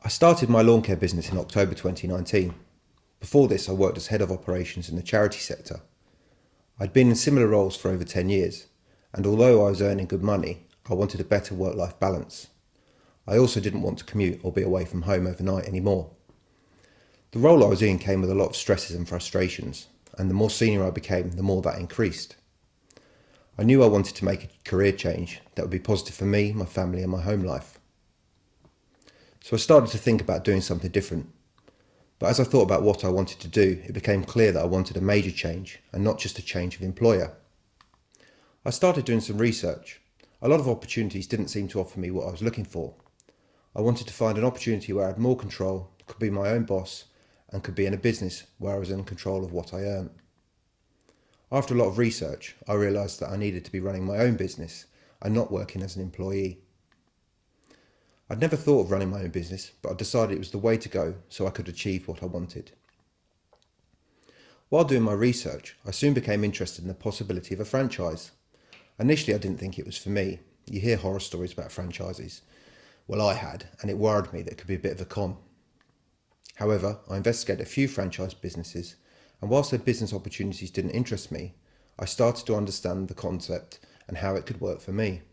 I started my lawn care business in October 2019. Before this, I worked as head of operations in the charity sector. I'd been in similar roles for over 10 years, and although I was earning good money, I wanted a better work-life balance. I also didn't want to commute or be away from home overnight anymore. The role I was in came with a lot of stresses and frustrations, and the more senior I became, the more that increased. I knew I wanted to make a career change that would be positive for me, my family and my home life. So I started to think about doing something different. But as I thought about what I wanted to do, it became clear that I wanted a major change and not just a change of employer. I started doing some research. A lot of opportunities didn't seem to offer me what I was looking for. I wanted to find an opportunity where I had more control, could be my own boss, and could be in a business where I was in control of what I earned. After a lot of research, I realised that I needed to be running my own business and not working as an employee. I'd never thought of running my own business, but I decided it was the way to go so I could achieve what I wanted. While doing my research, I soon became interested in the possibility of a franchise. Initially, I didn't think it was for me. You hear horror stories about franchises. Well, I had, and it worried me that it could be a bit of a con. However, I investigated a few franchise businesses, and whilst their business opportunities didn't interest me, I started to understand the concept and how it could work for me.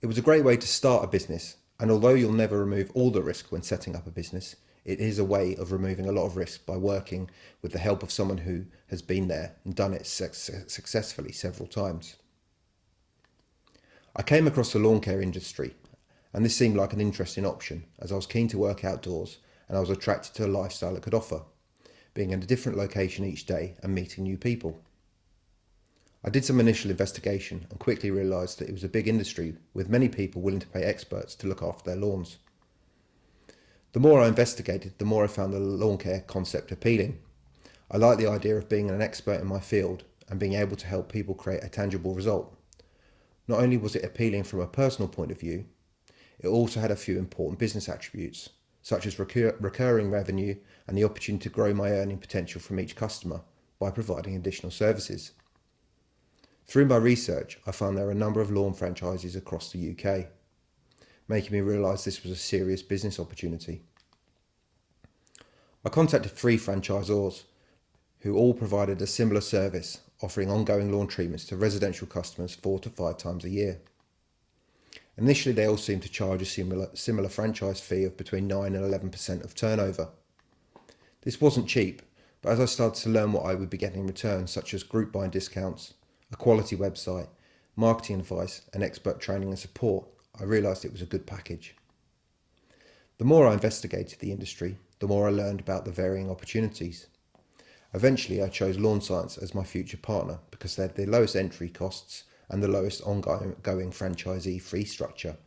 It was a great way to start a business, and although you'll never remove all the risk when setting up a business, it is a way of removing a lot of risk by working with the help of someone who has been there and done it successfully several times. I came across the lawn care industry, and this seemed like an interesting option as I was keen to work outdoors and I was attracted to a lifestyle it could offer, being in a different location each day and meeting new people. I did some initial investigation and quickly realised that it was a big industry with many people willing to pay experts to look after their lawns. The more I investigated, the more I found the lawn care concept appealing. I liked the idea of being an expert in my field and being able to help people create a tangible result. Not only was it appealing from a personal point of view, it also had a few important business attributes, such as recurring revenue and the opportunity to grow my earning potential from each customer by providing additional services. Through my research, I found there are a number of lawn franchises across the UK, making me realise this was a serious business opportunity. I contacted 3 franchisors who all provided a similar service, offering ongoing lawn treatments to residential customers 4 to 5 times a year. Initially, they all seemed to charge a similar franchise fee of between 9 and 11% of turnover. This wasn't cheap, but as I started to learn what I would be getting in return, such as group buying discounts, a quality website, marketing advice and expert training and support, I realised it was a good package. The more I investigated the industry, the more I learned about the varying opportunities. Eventually I chose Lawn Science as my future partner because they had the lowest entry costs and the lowest ongoing franchisee fee structure.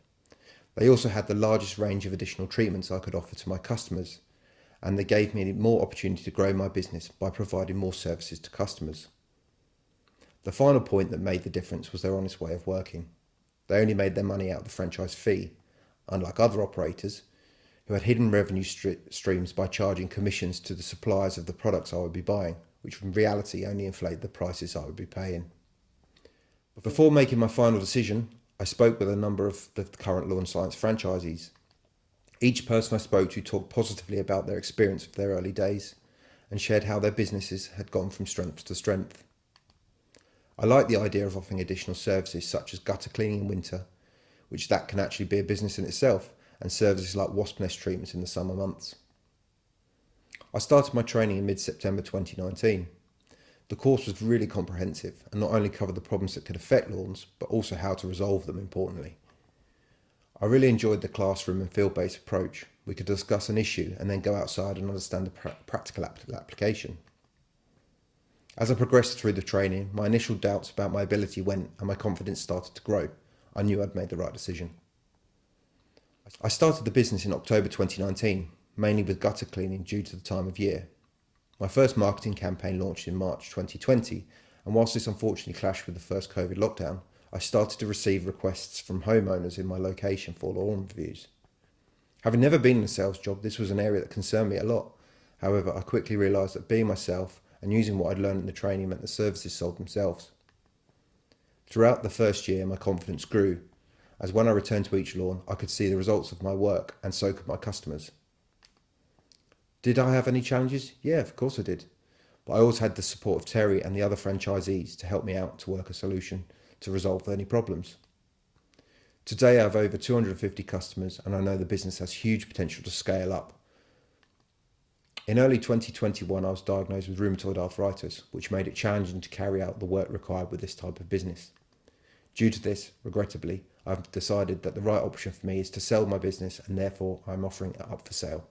They also had the largest range of additional treatments I could offer to my customers, and they gave me more opportunity to grow my business by providing more services to customers. The final point that made the difference was their honest way of working. They only made their money out of the franchise fee, unlike other operators who had hidden revenue streams by charging commissions to the suppliers of the products I would be buying, which in reality only inflated the prices I would be paying. But before making my final decision, I spoke with a number of the current Lawn Science franchisees. Each person I spoke to talked positively about their experience of their early days and shared how their businesses had gone from strength to strength. I like the idea of offering additional services such as gutter cleaning in winter, which that can actually be a business in itself, and services like wasp nest treatments in the summer months. I started my training in mid-September 2019. The course was really comprehensive and not only covered the problems that could affect lawns, but also how to resolve them, importantly. I really enjoyed the classroom and field-based approach. We could discuss an issue and then go outside and understand the practical application. As I progressed through the training, my initial doubts about my ability went and my confidence started to grow. I knew I'd made the right decision. I started the business in October 2019, mainly with gutter cleaning due to the time of year. My first marketing campaign launched in March 2020, and whilst this unfortunately clashed with the first COVID lockdown, I started to receive requests from homeowners in my location for lawn reviews. Having never been in a sales job, this was an area that concerned me a lot. However, I quickly realised that being myself and using what I'd learned in the training meant the services sold themselves. Throughout the first year, my confidence grew, as when I returned to each lawn, I could see the results of my work, and so could my customers. Did I have any challenges? Yeah, of course I did. But I always had the support of Terry and the other franchisees to help me out to work a solution to resolve any problems. Today I have over 250 customers and I know the business has huge potential to scale up. In early 2021 I was diagnosed with rheumatoid arthritis, which made it challenging to carry out the work required with this type of business. Due to this, regrettably, I've decided that the right option for me is to sell my business and therefore I'm offering it up for sale.